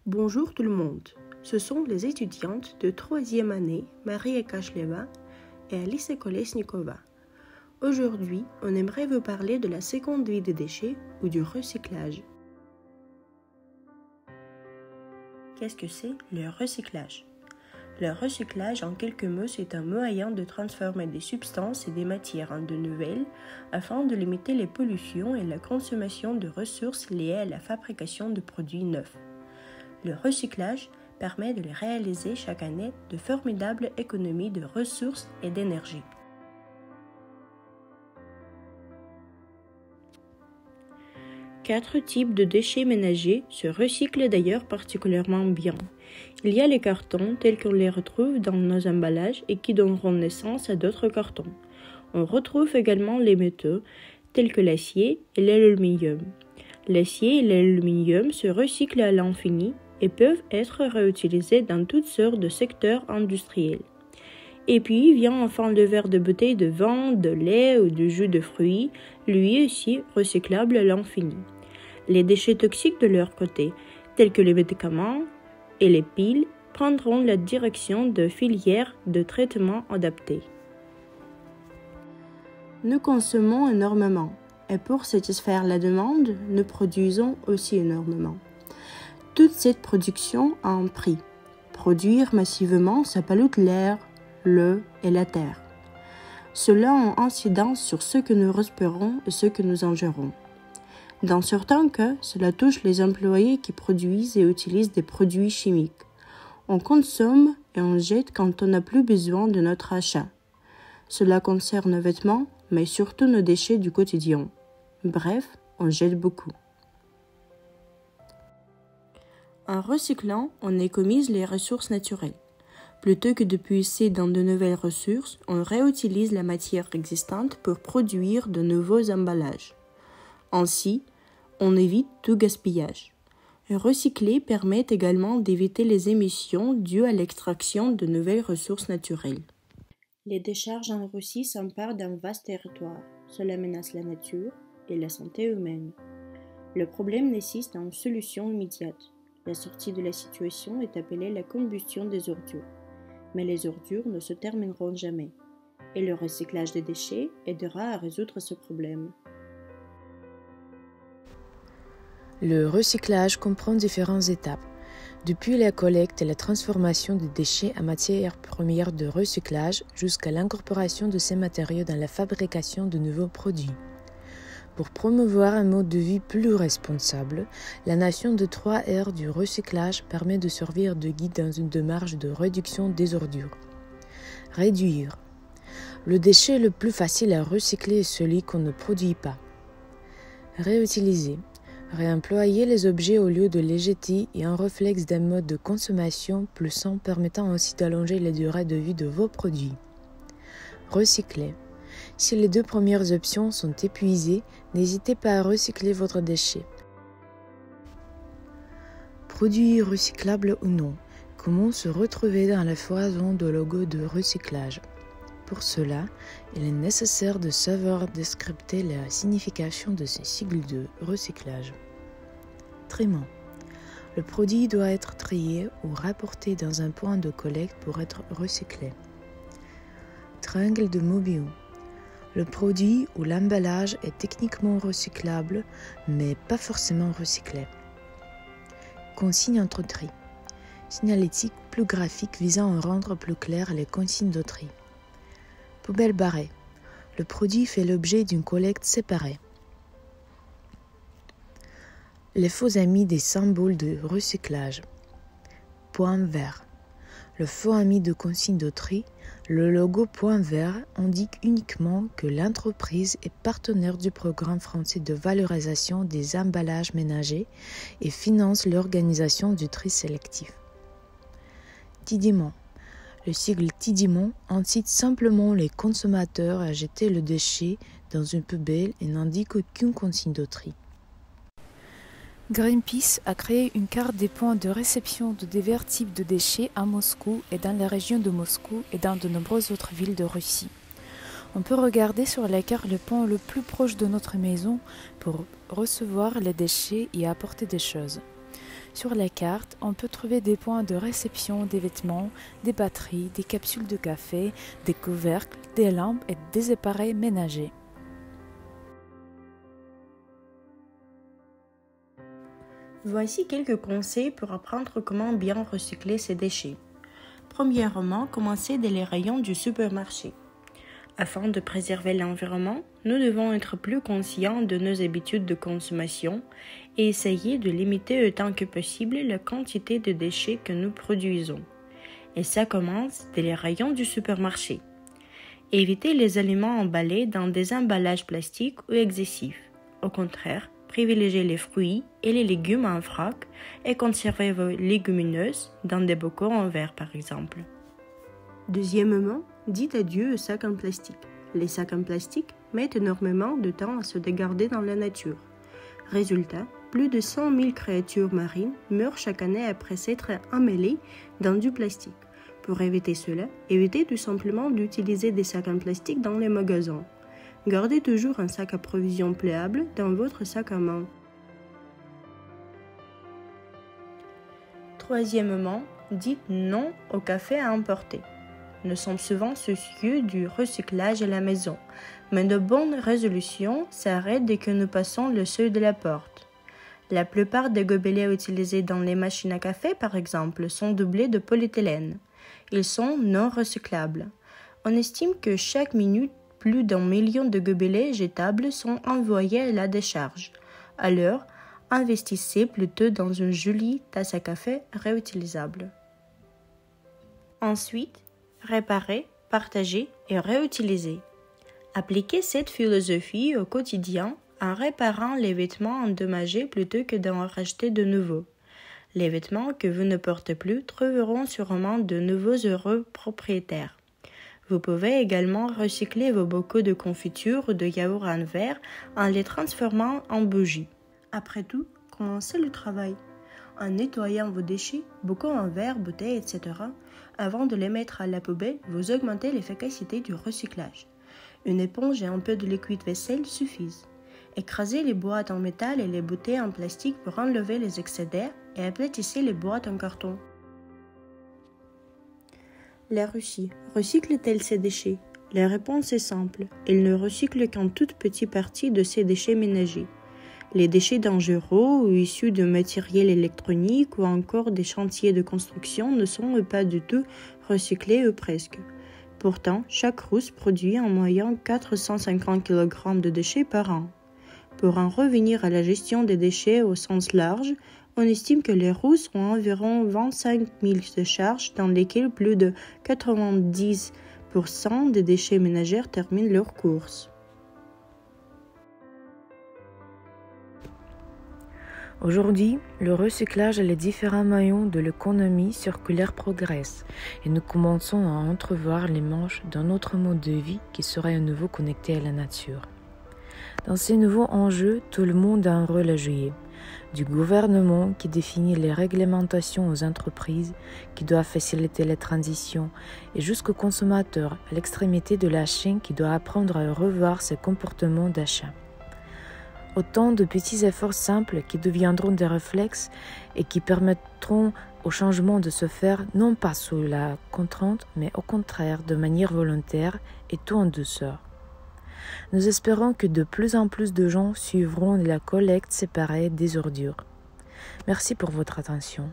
Bonjour tout le monde, ce sont les étudiantes de 3e année Maria Kashleva et Alice Kolesnikova. Aujourd'hui, on aimerait vous parler de la seconde vie des déchets ou du recyclage. Qu'est-ce que c'est le recyclage? Le recyclage, en quelques mots, c'est un moyen de transformer des substances et des matières en de nouvelles afin de limiter les pollutions et la consommation de ressources liées à la fabrication de produits neufs. Le recyclage permet de les réaliser chaque année de formidables économies de ressources et d'énergie. Quatre types de déchets ménagers se recyclent d'ailleurs particulièrement bien. Il y a les cartons tels qu'on les retrouve dans nos emballages et qui donneront naissance à d'autres cartons. On retrouve également les métaux tels que l'acier et l'aluminium. L'acier et l'aluminium se recyclent à l'infini et peuvent être réutilisés dans toutes sortes de secteurs industriels. Et puis vient enfin le verre de bouteille de vin, de lait ou de jus de fruits, lui aussi recyclable à l'infini. Les déchets toxiques de leur côté, tels que les médicaments et les piles, prendront la direction de filières de traitement adaptées. Nous consommons énormément et pour satisfaire la demande, nous produisons aussi énormément. Toute cette production a un prix. Produire massivement, ça pollue l'air, l'eau et la terre. Cela a une incidence sur ce que nous respirons et ce que nous ingérons. Dans certains cas, cela touche les employés qui produisent et utilisent des produits chimiques. On consomme et on jette quand on n'a plus besoin de notre achat. Cela concerne nos vêtements, mais surtout nos déchets du quotidien. Bref, on jette beaucoup. En recyclant, on économise les ressources naturelles. Plutôt que de puiser dans de nouvelles ressources, on réutilise la matière existante pour produire de nouveaux emballages. Ainsi, on évite tout gaspillage. Recycler permet également d'éviter les émissions dues à l'extraction de nouvelles ressources naturelles. Les décharges en Russie s'emparent d'un vaste territoire. Cela menace la nature et la santé humaine. Le problème nécessite une solution immédiate. La sortie de la situation est appelée la combustion des ordures. Mais les ordures ne se termineront jamais. Et le recyclage des déchets aidera à résoudre ce problème. Le recyclage comprend différentes étapes, depuis la collecte et la transformation des déchets en matières premières de recyclage jusqu'à l'incorporation de ces matériaux dans la fabrication de nouveaux produits. Pour promouvoir un mode de vie plus responsable, la notion de 3R du recyclage permet de servir de guide dans une démarche de réduction des ordures. Réduire. Le déchet le plus facile à recycler est celui qu'on ne produit pas. Réutiliser. Réemployer les objets au lieu de les jeter est un réflexe d'un mode de consommation plus sain permettant aussi d'allonger la durée de vie de vos produits. Recycler. Si les deux premières options sont épuisées, n'hésitez pas à recycler votre déchet. Produits recyclables ou non, comment se retrouver dans la foison de logos de recyclage? Pour cela, il est nécessaire de savoir décrypter la signification de ces sigles de recyclage. Traitement. Le produit doit être trié ou rapporté dans un point de collecte pour être recyclé. Triangle de Mobius. Le produit ou l'emballage est techniquement recyclable, mais pas forcément recyclé. Consigne entre tri. Signalétique plus graphique visant à rendre plus claires les consignes de tri. Poubelle barrée. Le produit fait l'objet d'une collecte séparée. Les faux amis des symboles de recyclage. Point vert. Le faux ami de consigne de tri, le logo point vert indique uniquement que l'entreprise est partenaire du programme français de valorisation des emballages ménagers et finance l'organisation du tri sélectif. Tidiment. Le sigle Tidiment incite simplement les consommateurs à jeter le déchet dans une poubelle et n'indique aucune consigne de tri. Greenpeace a créé une carte des points de réception de divers types de déchets à Moscou et dans la région de Moscou et dans de nombreuses autres villes de Russie. On peut regarder sur la carte le point le plus proche de notre maison pour recevoir les déchets et apporter des choses. Sur la carte, on peut trouver des points de réception des vêtements, des batteries, des capsules de café, des couvercles, des lampes et des appareils ménagers. Voici quelques conseils pour apprendre comment bien recycler ces déchets. Premièrement, commencez dès les rayons du supermarché. Afin de préserver l'environnement, nous devons être plus conscients de nos habitudes de consommation et essayer de limiter autant que possible la quantité de déchets que nous produisons. Et ça commence dès les rayons du supermarché. Évitez les aliments emballés dans des emballages plastiques ou excessifs. Au contraire, privilégiez les fruits et les légumes en vrac et conservez vos légumineuses dans des bocaux en verre par exemple. Deuxièmement, dites adieu aux sacs en plastique. Les sacs en plastique mettent énormément de temps à se dégrader dans la nature. Résultat, plus de 100 000 créatures marines meurent chaque année après s'être emmêlées dans du plastique. Pour éviter cela, évitez tout simplement d'utiliser des sacs en plastique dans les magasins. Gardez toujours un sac à provisions pliable dans votre sac à main. Troisièmement, dites non au café à emporter. Nous sommes souvent soucieux du recyclage à la maison, mais de bonnes résolutions s'arrêtent dès que nous passons le seuil de la porte. La plupart des gobelets utilisés dans les machines à café, par exemple, sont doublés de polyéthylène. Ils sont non recyclables. On estime que chaque minute, plus d'1 million de gobelets jetables sont envoyés à la décharge. Alors, investissez plutôt dans une jolie tasse à café réutilisable. Ensuite, réparer, partager et réutiliser. Appliquez cette philosophie au quotidien en réparant les vêtements endommagés plutôt que d'en racheter de nouveaux. Les vêtements que vous ne portez plus trouveront sûrement de nouveaux heureux propriétaires. Vous pouvez également recycler vos bocaux de confiture ou de yaourt en verre en les transformant en bougies. Après tout, commencez le travail. En nettoyant vos déchets, bocaux en verre, bouteilles, etc., avant de les mettre à la poubelle, vous augmentez l'efficacité du recyclage. Une éponge et un peu de liquide vaisselle suffisent. Écrasez les boîtes en métal et les bouteilles en plastique pour enlever les excès d'air et aplatissez les boîtes en carton. La Russie recycle-t-elle ses déchets? La réponse est simple. Elle ne recycle qu'une toute petite partie de ses déchets ménagers. Les déchets dangereux ou issus de matériel électronique ou encore des chantiers de construction ne sont pas du tout recyclés ou presque. Pourtant, chaque Russe produit en moyenne 450 kg de déchets par an. Pour en revenir à la gestion des déchets au sens large, on estime que les Russes ont environ 25 000 décharges dans lesquelles plus de 90% des déchets ménagers terminent leur course. Aujourd'hui, le recyclage et les différents maillons de l'économie circulaire progressent et nous commençons à entrevoir les manches d'un autre mode de vie qui serait à nouveau connecté à la nature. Dans ces nouveaux enjeux, tout le monde a un rôle à jouer. Du gouvernement qui définit les réglementations aux entreprises qui doivent faciliter la transition et jusqu'au consommateur à l'extrémité de la chaîne qui doit apprendre à revoir ses comportements d'achat. Autant de petits efforts simples qui deviendront des réflexes et qui permettront au changement de se faire non pas sous la contrainte mais au contraire de manière volontaire et tout en douceur. Nous espérons que de plus en plus de gens suivront la collecte séparée des ordures. Merci pour votre attention.